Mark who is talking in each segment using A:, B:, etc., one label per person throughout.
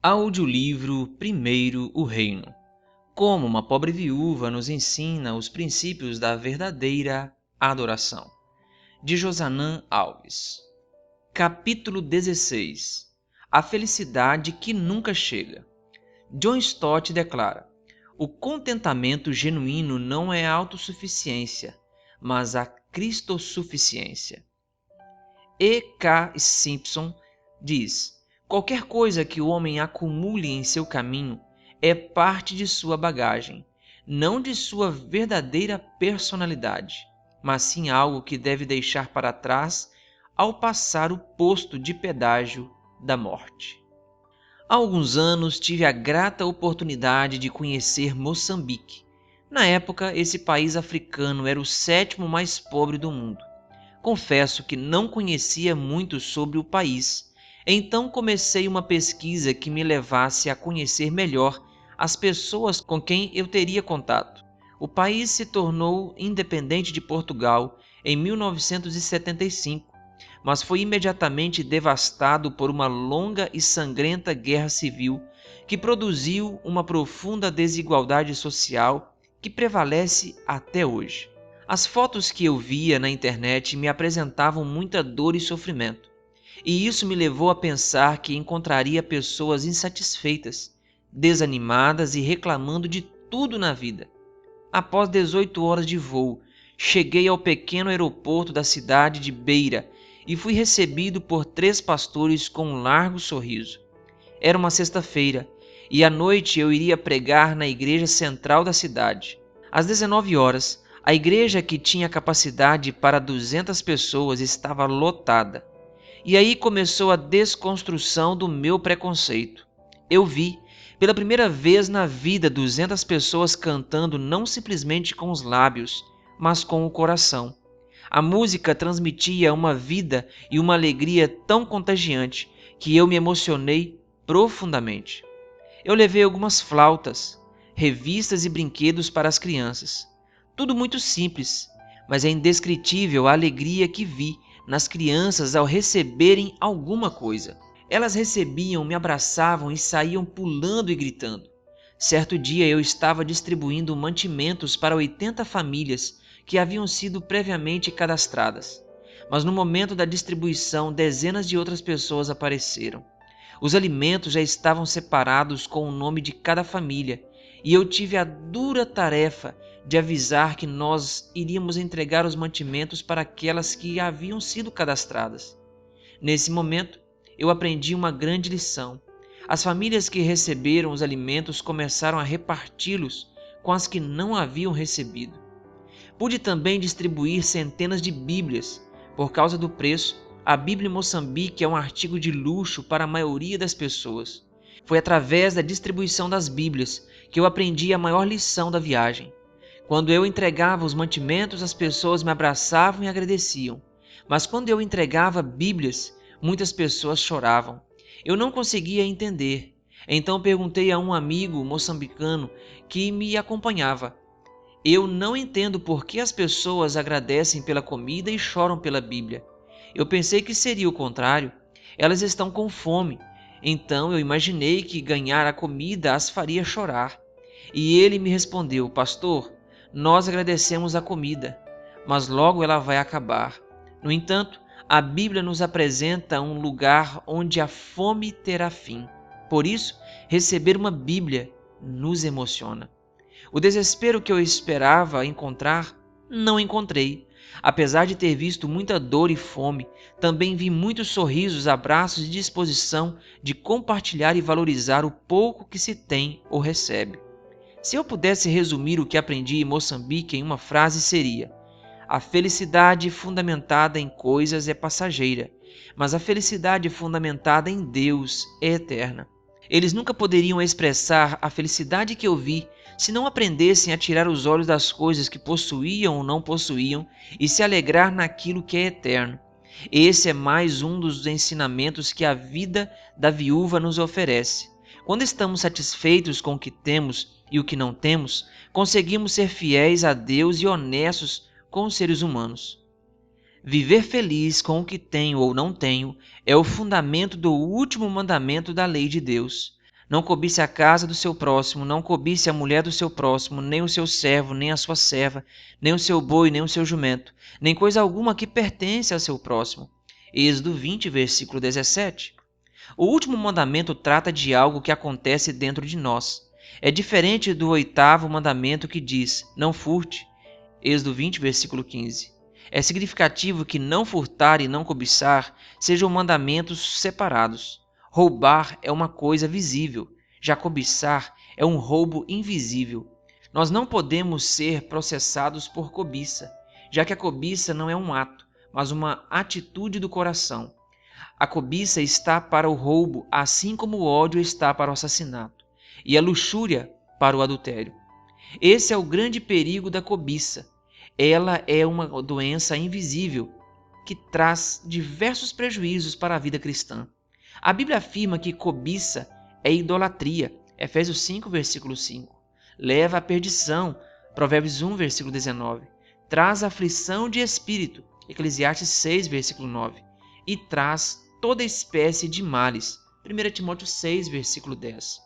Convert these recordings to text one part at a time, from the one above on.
A: Audiolivro Primeiro o Reino. Como uma pobre viúva nos ensina os princípios da verdadeira adoração. De Josanã Alves. Capítulo 16. A felicidade que nunca chega. John Stott declara: o contentamento genuíno não é a autossuficiência, mas a cristossuficiência. E. K. Simpson diz: qualquer coisa que o homem acumule em seu caminho é parte de sua bagagem, não de sua verdadeira personalidade, mas sim algo que deve deixar para trás ao passar o posto de pedágio da morte. Há alguns anos tive a grata oportunidade de conhecer Moçambique. Na época, esse país africano era o 7º mais pobre do mundo. Confesso que não conhecia muito sobre o país, então comecei uma pesquisa que me levasse a conhecer melhor as pessoas com quem eu teria contato. O país se tornou independente de Portugal em 1975, mas foi imediatamente devastado por uma longa e sangrenta guerra civil que produziu uma profunda desigualdade social que prevalece até hoje. As fotos que eu via na internet me apresentavam muita dor e sofrimento, e isso me levou a pensar que encontraria pessoas insatisfeitas, desanimadas e reclamando de tudo na vida. Após 18 horas de voo, cheguei ao pequeno aeroporto da cidade de Beira e fui recebido por 3 pastores com um largo sorriso. Era uma sexta-feira e à noite eu iria pregar na igreja central da cidade. Às 19 horas, a igreja, que tinha capacidade para 200 pessoas, estava lotada. E aí começou a desconstrução do meu preconceito. Eu vi, pela primeira vez na vida, 200 pessoas cantando não simplesmente com os lábios, mas com o coração. A música transmitia uma vida e uma alegria tão contagiante que eu me emocionei profundamente. Eu levei algumas flautas, revistas e brinquedos para as crianças. Tudo muito simples, mas é indescritível a alegria que vi nas crianças ao receberem alguma coisa. Elas recebiam, me abraçavam e saíam pulando e gritando. Certo dia eu estava distribuindo mantimentos para 80 famílias que haviam sido previamente cadastradas. Mas no momento da distribuição, dezenas de outras pessoas apareceram. Os alimentos já estavam separados com o nome de cada família, e eu tive a dura tarefa de avisar que nós iríamos entregar os mantimentos para aquelas que haviam sido cadastradas. Nesse momento, eu aprendi uma grande lição. As famílias que receberam os alimentos começaram a reparti-los com as que não haviam recebido. Pude também distribuir centenas de Bíblias. Por causa do preço, a Bíblia em Moçambique é um artigo de luxo para a maioria das pessoas. Foi através da distribuição das Bíblias que eu aprendi a maior lição da viagem. Quando eu entregava os mantimentos, as pessoas me abraçavam e agradeciam. Mas quando eu entregava Bíblias, muitas pessoas choravam. Eu não conseguia entender. Então perguntei a um amigo moçambicano que me acompanhava: eu não entendo por que as pessoas agradecem pela comida e choram pela Bíblia. Eu pensei que seria o contrário. Elas estão com fome. Então eu imaginei que ganhar a comida as faria chorar. E ele me respondeu: pastor, nós agradecemos a comida, mas logo ela vai acabar. No entanto, a Bíblia nos apresenta um lugar onde a fome terá fim. Por isso, receber uma Bíblia nos emociona. O desespero que eu esperava encontrar, não encontrei. Apesar de ter visto muita dor e fome, também vi muitos sorrisos, abraços e disposição de compartilhar e valorizar o pouco que se tem ou recebe. Se eu pudesse resumir o que aprendi em Moçambique em uma frase, seria: a felicidade fundamentada em coisas é passageira, mas a felicidade fundamentada em Deus é eterna. Eles nunca poderiam expressar a felicidade que eu vi se não aprendessem a tirar os olhos das coisas que possuíam ou não possuíam e se alegrar naquilo que é eterno. Esse é mais um dos ensinamentos que a vida da viúva nos oferece. Quando estamos satisfeitos com o que temos e o que não temos, conseguimos ser fiéis a Deus e honestos com os seres humanos. Viver feliz com o que tenho ou não tenho é o fundamento do último mandamento da lei de Deus. Não cobice a casa do seu próximo, não cobice a mulher do seu próximo, nem o seu servo, nem a sua serva, nem o seu boi, nem o seu jumento, nem coisa alguma que pertence ao seu próximo. Êxodo 20, versículo 17. O último mandamento trata de algo que acontece dentro de nós. É diferente do oitavo mandamento que diz, não furte. Êxodo 20, versículo 15. É significativo que não furtar e não cobiçar sejam mandamentos separados. Roubar é uma coisa visível, já cobiçar é um roubo invisível. Nós não podemos ser processados por cobiça, já que a cobiça não é um ato, mas uma atitude do coração. A cobiça está para o roubo, assim como o ódio está para o assassinato, e a luxúria para o adultério. Esse é o grande perigo da cobiça. Ela é uma doença invisível que traz diversos prejuízos para a vida cristã. A Bíblia afirma que cobiça é idolatria, Efésios 5, versículo 5. Leva à perdição, Provérbios 1, versículo 19. Traz aflição de espírito, Eclesiastes 6, versículo 9. E traz toda espécie de males, 1 Timóteo 6, versículo 10.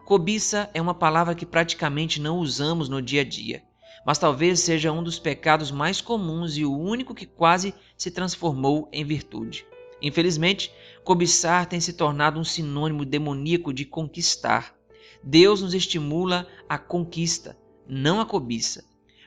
A: Cobiça é uma palavra que praticamente não usamos no dia a dia, mas talvez seja um dos pecados mais comuns e o único que quase se transformou em virtude. Infelizmente, cobiçar tem se tornado um sinônimo demoníaco de conquistar. Deus nos estimula à conquista, não à cobiça.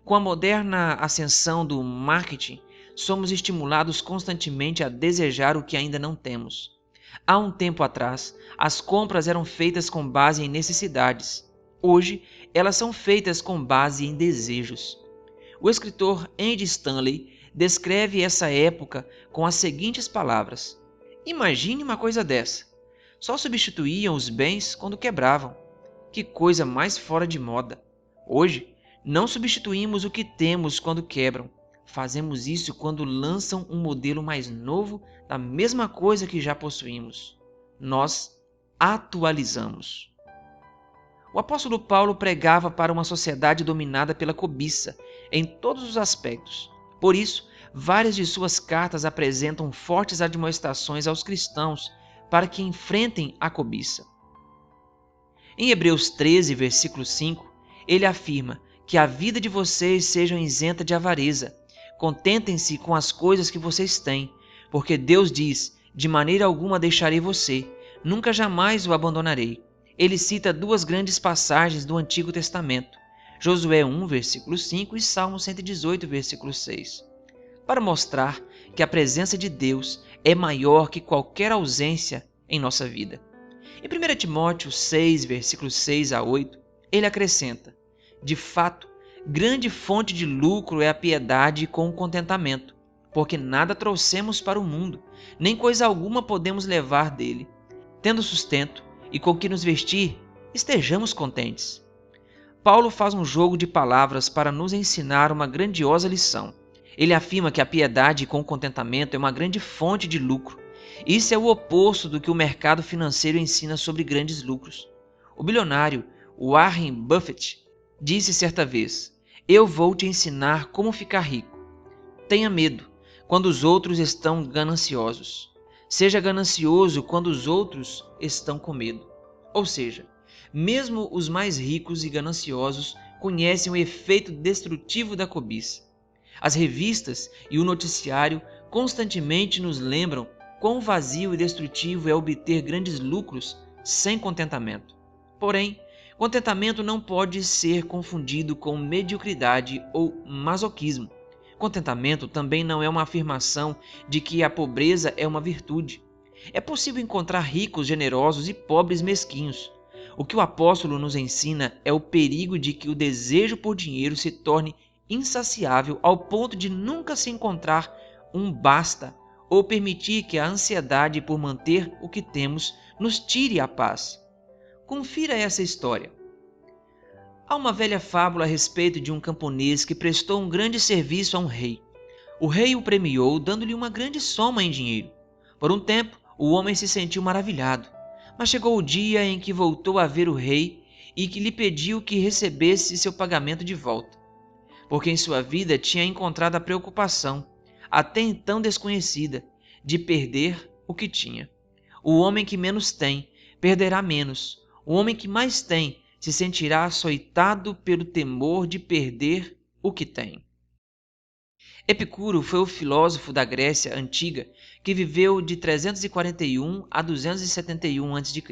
A: Com a moderna ascensão do marketing, somos estimulados constantemente a desejar o que ainda não temos. Há um tempo atrás, as compras eram feitas com base em necessidades. Hoje, elas são feitas com base em desejos. O escritor Andy Stanley descreve essa época com as seguintes palavras: imagine uma coisa dessa. Só substituíam os bens quando quebravam. Que coisa mais fora de moda. Hoje, não substituímos o que temos quando quebram. Fazemos isso quando lançam um modelo mais novo da mesma coisa que já possuímos. Nós atualizamos. O apóstolo Paulo pregava para uma sociedade dominada pela cobiça em todos os aspectos. Por isso, várias de suas cartas apresentam fortes admoestações aos cristãos para que enfrentem a cobiça. Em Hebreus 13, versículo 5, ele afirma que a vida de vocês seja isenta de avareza. Contentem-se com as coisas que vocês têm, porque Deus diz, de maneira alguma deixarei você, nunca jamais o abandonarei. Ele cita duas grandes passagens do Antigo Testamento, Josué 1, versículo 5 e Salmo 118, versículo 6, para mostrar que a presença de Deus é maior que qualquer ausência em nossa vida. Em 1 Timóteo 6, versículos 6 a 8, ele acrescenta: de fato, grande fonte de lucro é a piedade com o contentamento, porque nada trouxemos para o mundo, nem coisa alguma podemos levar dele. Tendo sustento e com que nos vestir, estejamos contentes. Paulo faz um jogo de palavras para nos ensinar uma grandiosa lição. Ele afirma que a piedade com o contentamento é uma grande fonte de lucro. Isso é o oposto do que o mercado financeiro ensina sobre grandes lucros. O bilionário Warren Buffett disse certa vez: eu vou te ensinar como ficar rico. Tenha medo quando os outros estão gananciosos. Seja ganancioso quando os outros estão com medo. Ou seja, mesmo os mais ricos e gananciosos conhecem o efeito destrutivo da cobiça. As revistas e o noticiário constantemente nos lembram quão vazio e destrutivo é obter grandes lucros sem contentamento. Porém, contentamento não pode ser confundido com mediocridade ou masoquismo. Contentamento também não é uma afirmação de que a pobreza é uma virtude. É possível encontrar ricos generosos e pobres mesquinhos. O que o apóstolo nos ensina é o perigo de que o desejo por dinheiro se torne insaciável ao ponto de nunca se encontrar um basta ou permitir que a ansiedade por manter o que temos nos tire a paz. Confira essa história. Há uma velha fábula a respeito de um camponês que prestou um grande serviço a um rei. O rei o premiou dando-lhe uma grande soma em dinheiro. Por um tempo, o homem se sentiu maravilhado, mas chegou o dia em que voltou a ver o rei e que lhe pediu que recebesse seu pagamento de volta, porque em sua vida tinha encontrado a preocupação, até então desconhecida, de perder o que tinha. O homem que menos tem perderá menos. O homem que mais tem se sentirá açoitado pelo temor de perder o que tem. Epicuro foi o filósofo da Grécia antiga que viveu de 341 a 271 a.C.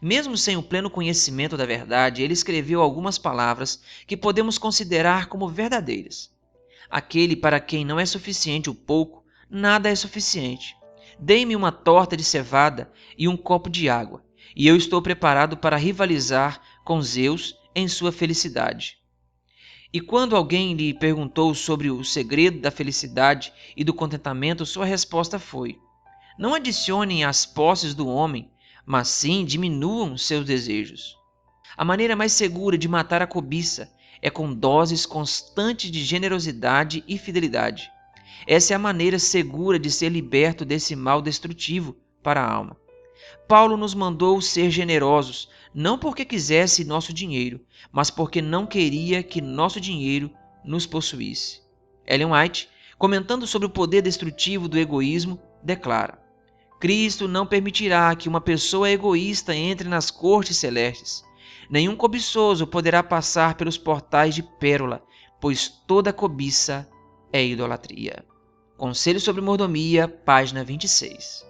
A: Mesmo sem o pleno conhecimento da verdade, ele escreveu algumas palavras que podemos considerar como verdadeiras. Aquele para quem não é suficiente o pouco, nada é suficiente. Dê-me uma torta de cevada e um copo de água, e eu estou preparado para rivalizar com Zeus em sua felicidade. E quando alguém lhe perguntou sobre o segredo da felicidade e do contentamento, sua resposta foi: não adicionem às posses do homem, mas sim diminuam seus desejos. A maneira mais segura de matar a cobiça é com doses constantes de generosidade e fidelidade. Essa é a maneira segura de ser liberto desse mal destrutivo para a alma. Paulo nos mandou ser generosos, não porque quisesse nosso dinheiro, mas porque não queria que nosso dinheiro nos possuísse. Ellen White, comentando sobre o poder destrutivo do egoísmo, declara: Cristo não permitirá que uma pessoa egoísta entre nas cortes celestes. Nenhum cobiçoso poderá passar pelos portais de pérola, pois toda cobiça é idolatria. Conselho sobre mordomia, página 26.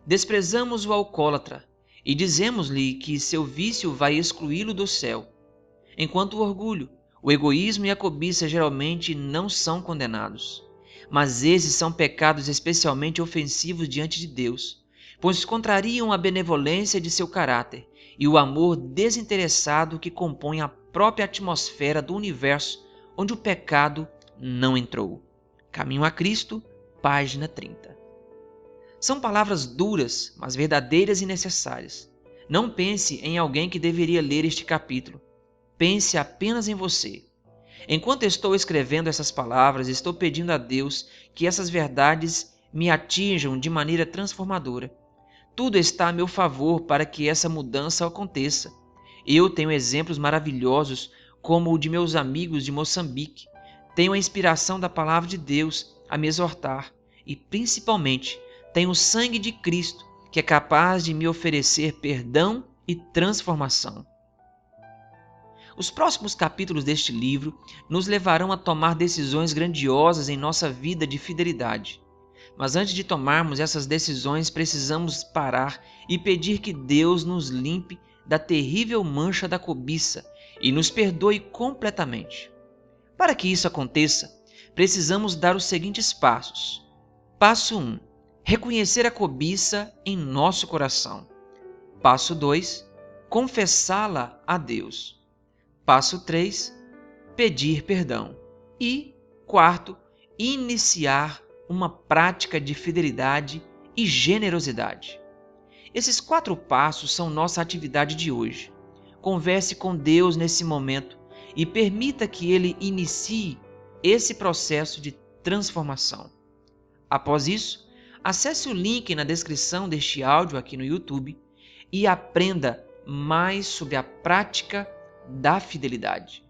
A: Desprezamos o alcoólatra e dizemos-lhe que seu vício vai excluí-lo do céu. Enquanto o orgulho, o egoísmo e a cobiça geralmente não são condenados. Mas esses são pecados especialmente ofensivos diante de Deus, pois contrariam a benevolência de seu caráter e o amor desinteressado que compõe a própria atmosfera do universo onde o pecado não entrou. Caminho a Cristo, página 30. São palavras duras, mas verdadeiras e necessárias. Não pense em alguém que deveria ler este capítulo. Pense apenas em você. Enquanto estou escrevendo essas palavras, estou pedindo a Deus que essas verdades me atinjam de maneira transformadora. Tudo está a meu favor para que essa mudança aconteça. Eu tenho exemplos maravilhosos, como o de meus amigos de Moçambique. Tenho a inspiração da palavra de Deus a me exortar e, principalmente, tenho o sangue de Cristo, que é capaz de me oferecer perdão e transformação. Os próximos capítulos deste livro nos levarão a tomar decisões grandiosas em nossa vida de fidelidade. Mas antes de tomarmos essas decisões, precisamos parar e pedir que Deus nos limpe da terrível mancha da cobiça e nos perdoe completamente. Para que isso aconteça, precisamos dar os seguintes passos. Passo 1. Reconhecer a cobiça em nosso coração. Passo 2. Confessá-la a Deus. Passo 3. Pedir perdão. E, quarto, iniciar uma prática de fidelidade e generosidade. Esses 4 passos são nossa atividade de hoje. Converse com Deus nesse momento e permita que Ele inicie esse processo de transformação. Após isso, acesse o link na descrição deste áudio aqui no YouTube e aprenda mais sobre a prática da fidelidade.